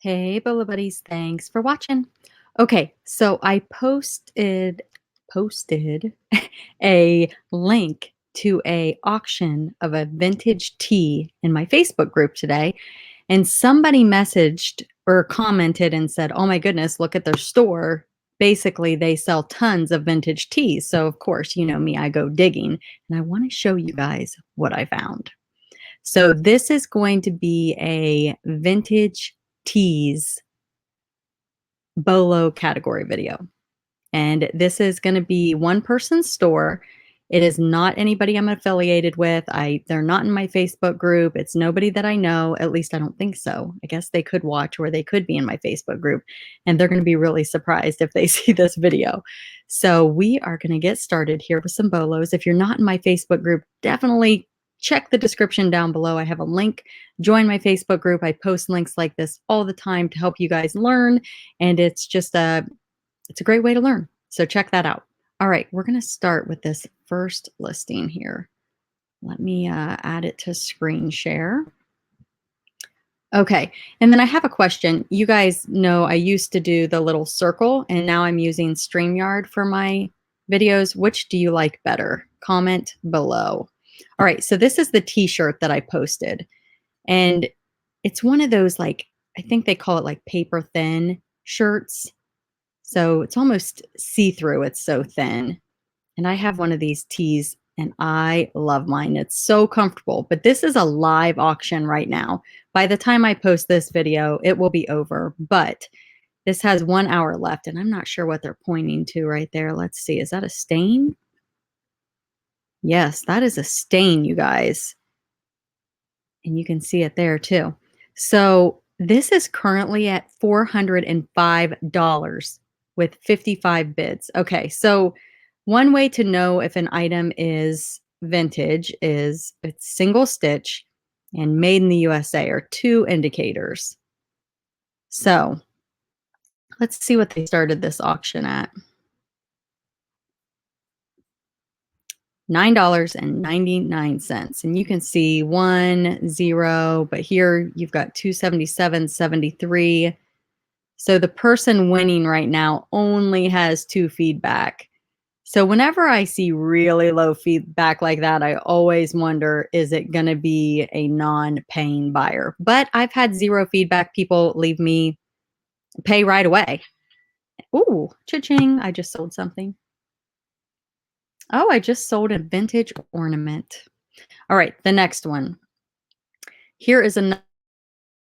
Hey, Bolo Buddies, thanks for watching. Okay, so I posted a link to a auction of a vintage tee in my Facebook group today, and somebody messaged or commented and said, "Oh my goodness, look at their store." Basically, they sell tons of vintage tees. So, of course, you know me, I go digging, and I want to show you guys what I found. So, this is going to be a vintage tees BOLO category video. And this is going to be one person's store. It is not anybody I'm affiliated with. They're not in my Facebook group. It's nobody that I know. At least I don't think so. I guess they could watch or they could be in my Facebook group, and they're going to be really surprised if they see this video. So we are going to get started here with some bolos. If you're not in my Facebook group, definitely check the description down below. I have a link. Join my Facebook group. I post links like this all the time to help you guys learn, and it's a great way to learn. So check that out. All right, we're going to start with this first listing here. Let me add it to screen share. Okay, and then I have a question. You guys know I used to do the little circle, and now I'm using StreamYard for my videos. Which do you like better? Comment below. All right, so this is the t-shirt that I posted, and it's one of those, like, I think they call it like paper thin shirts. So it's almost see-through, it's so thin. And I have one of these tees and I love mine. It's so comfortable, but this is a live auction right now. By the time I post this video, it will be over, but this has 1 hour left and I'm not sure what they're pointing to right there. Let's see, is that a stain? Yes, that is a stain, you guys. And you can see it there too. So this is currently at $405 with 55 bids. Okay, so one way to know if an item is vintage is it's single stitch and made in the USA are two indicators. So let's see what they started this auction at. $9.99. And you can see 1, 0, but here you've got 277.73. So the person winning right now only has 2 feedback. So whenever I see really low feedback like that, I always wonder, is it going to be a non-paying buyer? But I've had 0 feedback. People leave me pay right away. Ooh, cha-ching, I just sold something. Oh, I just sold a vintage ornament. All right, the next one. Here is another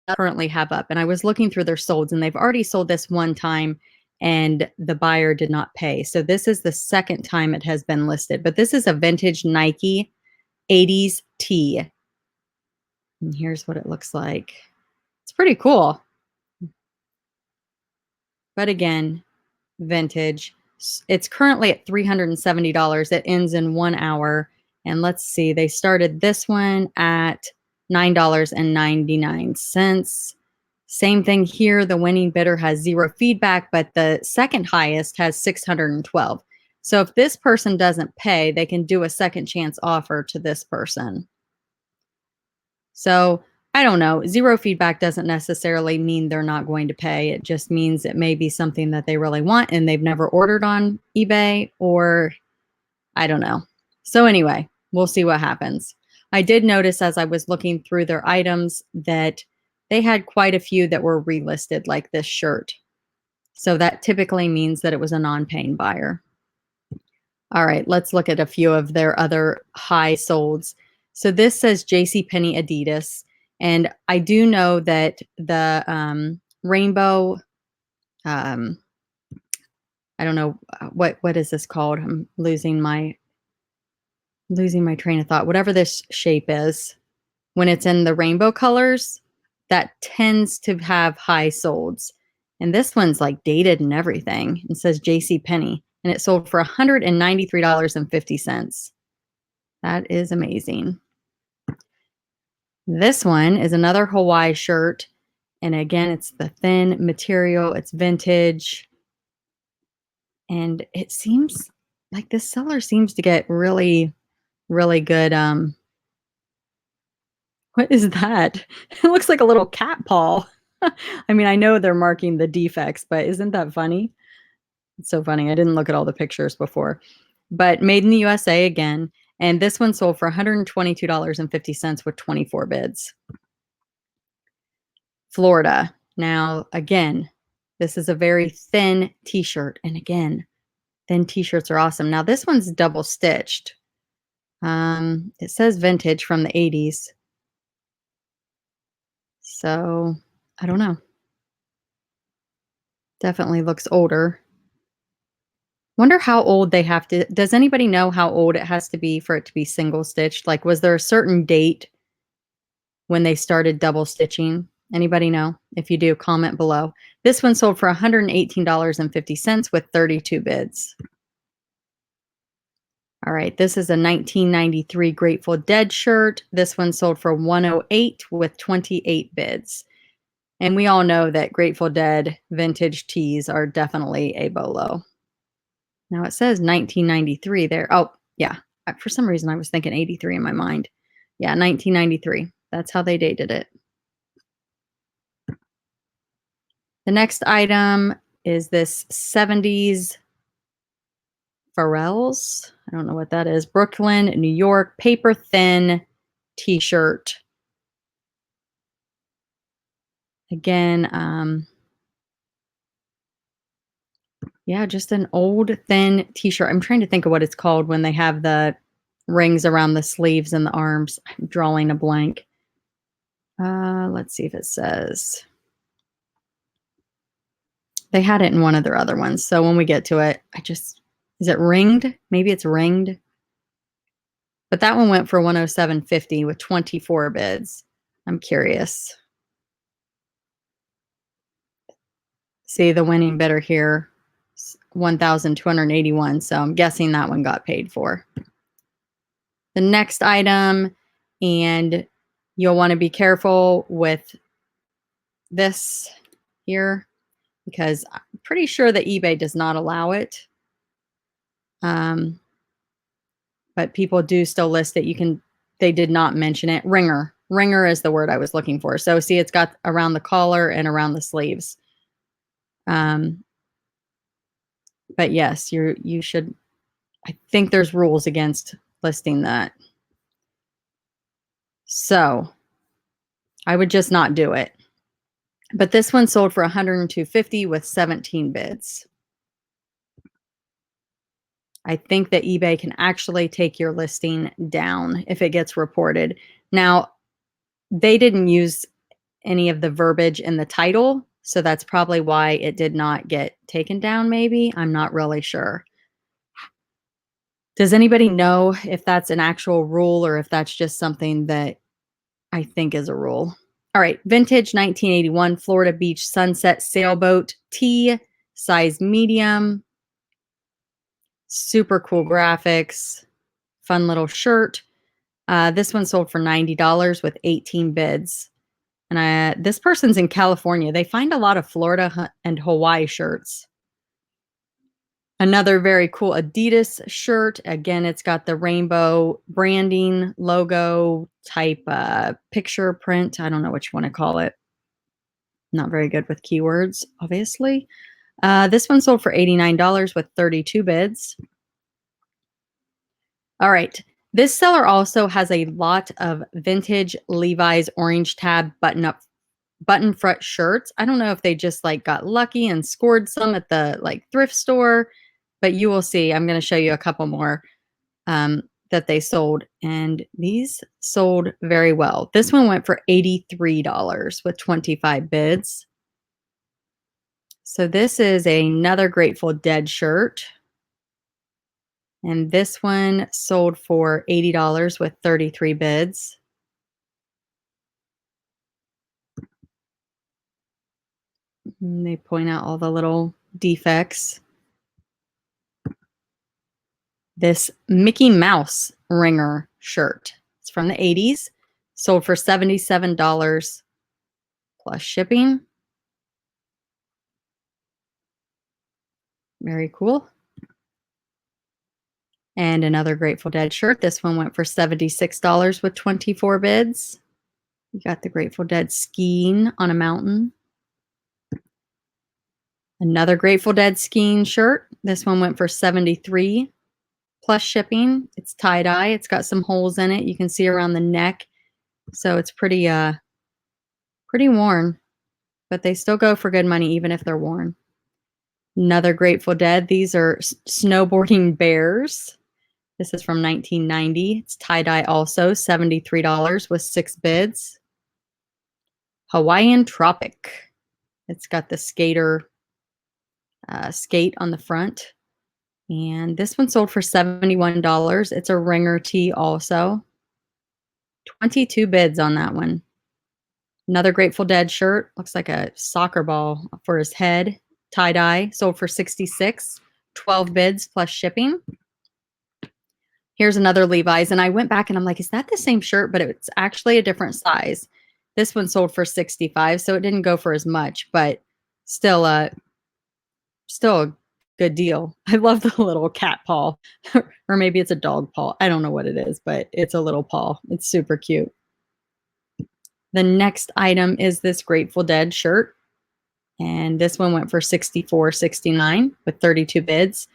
I currently have up, and I was looking through their solds, and they've already sold this one time, and the buyer did not pay. So this is the second time it has been listed, but this is a vintage Nike 80s tee. And here's what it looks like. It's pretty cool. But again, vintage. It's currently at $370. It ends in 1 hour. And let's see, they started this one at $9.99. Same thing here. The winning bidder has 0 feedback, but the second highest has 612. So if this person doesn't pay, they can do a second chance offer to this person. So I don't know. 0 feedback doesn't necessarily mean they're not going to pay. It just means it may be something that they really want and they've never ordered on eBay, or I don't know. So anyway, we'll see what happens. I did notice as I was looking through their items that they had quite a few that were relisted, like this shirt. So that typically means that it was a non-paying buyer. All right, let's look at a few of their other high solds. So this says JCPenney Adidas. And I do know that the rainbow, I don't know, what is this called? I'm losing my train of thought. Whatever this shape is, when it's in the rainbow colors, that tends to have high solds. And this one's like dated and everything. It says JCPenney, and it sold for $193.50. That is amazing. This one is another Hawaii shirt. And again, it's the thin material. It's vintage. And it seems like this seller seems to get really, really good. What is that? It looks like a little cat paw. I mean, I know they're marking the defects, but isn't that funny? It's so funny. I didn't look at all the pictures before. But made in the USA again, and this one sold for $122.50 with 24 bids. Florida. Now, again, this is a very thin t-shirt, and again, thin t-shirts are awesome. Now, this one's double stitched. It says vintage from the 80s. So, I don't know. Definitely looks older. Wonder how old they have to does anybody know how old it has to be for it to be single stitched? Like, was there a certain date when they started double stitching? Anybody know? If you do, comment below. This one sold for $118.50 with 32 bids. All right, this is a 1993 Grateful Dead shirt. This one sold for $108 with 28 bids. And we all know that Grateful Dead vintage tees are definitely a BOLO. Now it says 1993 there. Oh, yeah. For some reason, I was thinking 83 in my mind. Yeah, 1993. That's how they dated it. The next item is this 70s Pharrell's. I don't know what that is. Brooklyn, New York, paper thin t-shirt. Again, yeah, just an old thin t-shirt. I'm trying to think of what it's called when they have the rings around the sleeves and the arms. I'm drawing a blank. Let's see if it says. They had it in one of their other ones. So when we get to it, is it ringed? Maybe it's ringed. But that one went for $107.50 with 24 bids. I'm curious. See the winning bidder here, $1,281. So I'm guessing that one got paid for. The next item, and you'll want to be careful with this here because I'm pretty sure that eBay does not allow it. But people do still list it. They did not mention it. Ringer. Ringer is the word I was looking for. So see, it's got around the collar and around the sleeves. But yes, you should, I think there's rules against listing that. So I would just not do it. But this one sold for $102.50 with 17 bids. I think that eBay can actually take your listing down if it gets reported. Now, they didn't use any of the verbiage in the title, so that's probably why it did not get taken down, maybe. I'm not really sure. Does anybody know if that's an actual rule or if that's just something that I think is a rule? All right, vintage 1981 Florida Beach Sunset Sailboat tee, size medium. Super cool graphics, fun little shirt. This one sold for $90 with 18 bids. And this person's in California. They find a lot of Florida and Hawaii shirts. Another very cool Adidas shirt. Again, it's got the rainbow branding logo type picture print. I don't know what you want to call it. Not very good with keywords, obviously. This one sold for $89 with 32 bids. All right. This seller also has a lot of vintage Levi's orange tab button front shirts. I don't know if they just like got lucky and scored some at the like thrift store, but you will see. I'm going to show you a couple more that they sold, and these sold very well. This one went for $83 with 25 bids. So this is another Grateful Dead shirt. And this one sold for $80 with 33 bids. And they point out all the little defects. This Mickey Mouse ringer shirt. It's from the 80s. Sold for $77 plus shipping. Very cool. And another Grateful Dead shirt. This one went for $76 with 24 bids. You got the Grateful Dead skiing on a mountain. Another Grateful Dead skiing shirt. This one went for $73 plus shipping. It's tie-dye. It's got some holes in it. You can see around the neck. So it's pretty worn, but they still go for good money even if they're worn. Another Grateful Dead. These are snowboarding bears. This is from 1990. It's tie-dye also, $73 with 6 bids. Hawaiian Tropic. It's got the skater skate on the front. And this one sold for $71. It's a ringer tee also. 22 bids on that one. Another Grateful Dead shirt. Looks like a soccer ball for his head. Tie-dye. Sold for $66. 12 bids plus shipping. Here's another Levi's. And I went back and I'm like, is that the same shirt? But it's actually a different size. This one sold for $65. So it didn't go for as much. But still a good deal. I love the little cat paw. Or maybe it's a dog paw. I don't know what it is. But it's a little paw. It's super cute. The next item is this Grateful Dead shirt. And this one went for $64.69 with 32 bids.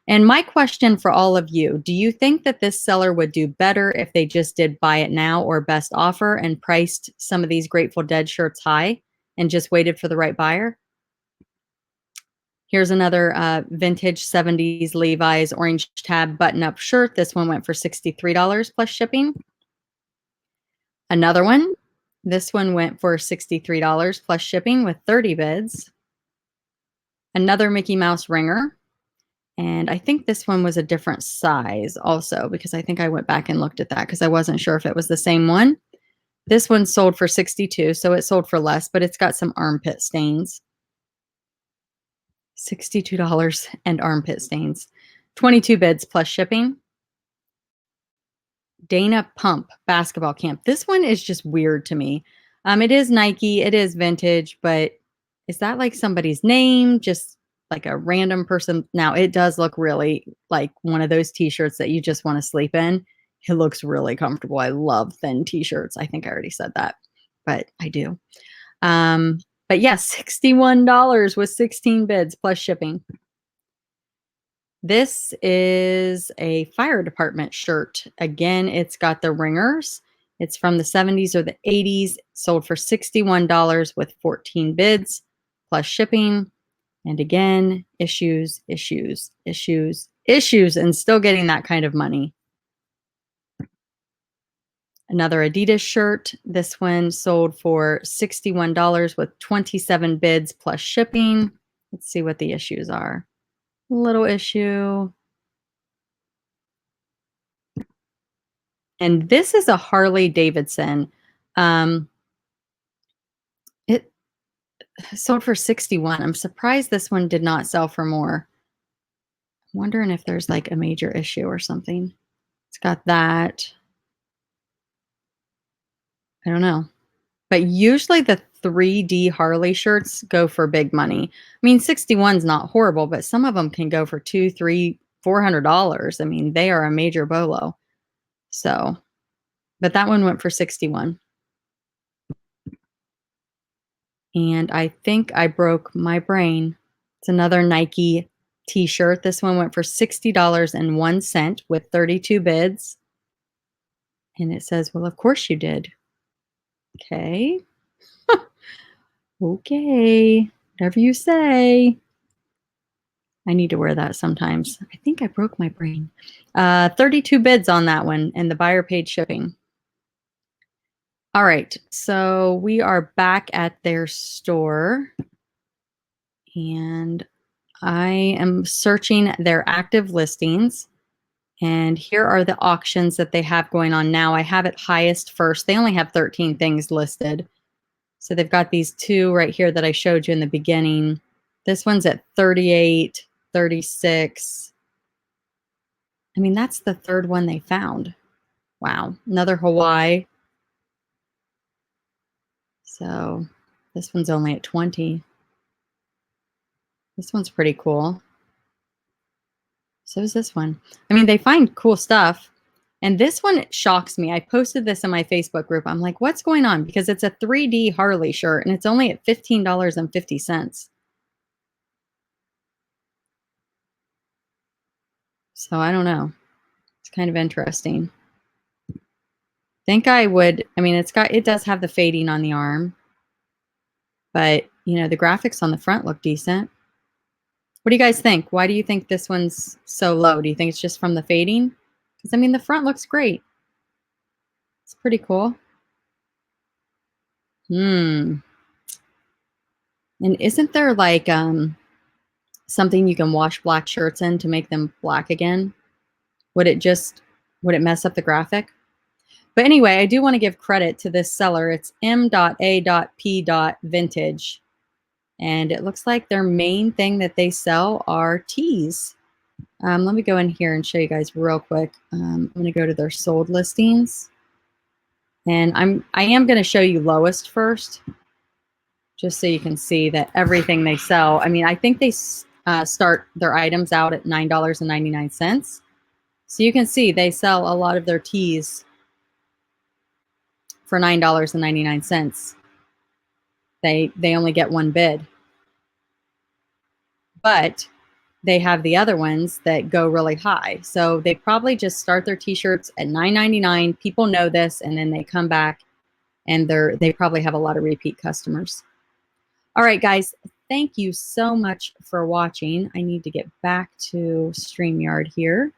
And my question for all of you, do you think that this seller would do better if they just did buy it now or best offer and priced some of these Grateful Dead shirts high and just waited for the right buyer? Here's another vintage 70s Levi's orange tab button-up shirt. This one went for $63 plus shipping. Another one. This one went for $63 plus shipping with 30 bids. Another Mickey Mouse ringer. And I think this one was a different size also because I think I went back and looked at that because I wasn't sure if it was the same one. This one sold for $62, so it sold for less, but it's got some armpit stains. $62 and armpit stains. 22 bids plus shipping. Dana Pump basketball camp. This one is just weird to me. It is Nike, it is vintage, but is that like somebody's name? Just like a random person? Now it does look really like one of those t-shirts that you just want to sleep in. It looks really comfortable. I love thin t-shirts. I think I already said that, but I do. But yes, $61 with 16 bids plus shipping. This is a fire department shirt. Again, it's got the ringers. It's from the 70s or the 80s. Sold for $61 with 14 bids plus shipping. And again, issues, and still getting that kind of money. Another Adidas shirt. This one sold for $61 with 27 bids plus shipping. Let's see what the issues are. Little issue. And this is a Harley Davidson. It sold for $61. I'm surprised this one did not sell for more. I'm wondering if there's like a major issue or something. It's got that. I don't know. But usually the 3D Harley shirts go for big money. I mean, 61's not horrible, but some of them can go for $200, $300, $400. I mean, they are a major bolo. So, but that one went for 61. And I think I broke my brain. It's another Nike t-shirt. This one went for $60.01 with 32 bids. And it says, well, of course you did. Okay. Okay. Whatever you say. I need to wear that sometimes. I think I broke my brain. 32 bids on that one, and the buyer paid shipping. All right, so we are back at their store, and I am searching their active listings, and here are the auctions that they have going on now. I have it highest first. They only have 13 things listed. So they've got these two right here that I showed you in the beginning. This one's at 38, 36. I mean, that's the third one they found. Wow. Another Hawaii. So this one's only at 20. This one's pretty cool. So is this one. I mean, they find cool stuff. And this one shocks me. I posted this in my Facebook group. I'm like, what's going on? Because it's a 3D Harley shirt and it's only at $15.50. So I don't know. It's kind of interesting. Think I would, I mean, it does have the fading on the arm, but you know, the graphics on the front look decent. What do you guys think? Why do you think this one's so low? Do you think it's just from the fading? Because I mean, the front looks great. It's pretty cool. And isn't there like something you can wash black shirts in to make them black again? Would it mess up the graphic? But anyway, I do want to give credit to this seller. It's m.a.p.vintage. And it looks like their main thing that they sell are tees. Let me go in here and show you guys real quick. I'm going to go to their sold listings. And I am going to show you lowest first, just so you can see that everything they sell. I mean, I think they start their items out at $9.99. So you can see they sell a lot of their tees for $9.99. They only get one bid. But they have the other ones that go really high. So they probably just start their t-shirts at $9.99. People know this, and then they come back and they probably have a lot of repeat customers. All right, guys, thank you so much for watching. I need to get back to StreamYard here.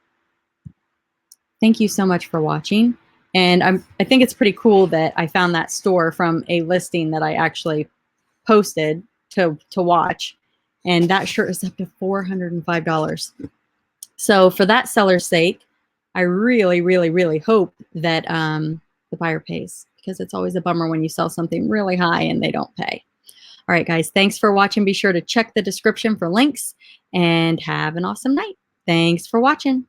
Thank you so much for watching. And I think it's pretty cool that I found that store from a listing that I actually posted to watch. And that shirt is up to $405. So for that seller's sake, I really, really, really hope that the buyer pays, because it's always a bummer when you sell something really high and they don't pay. All right, guys, thanks for watching. Be sure to check the description for links and have an awesome night. Thanks for watching.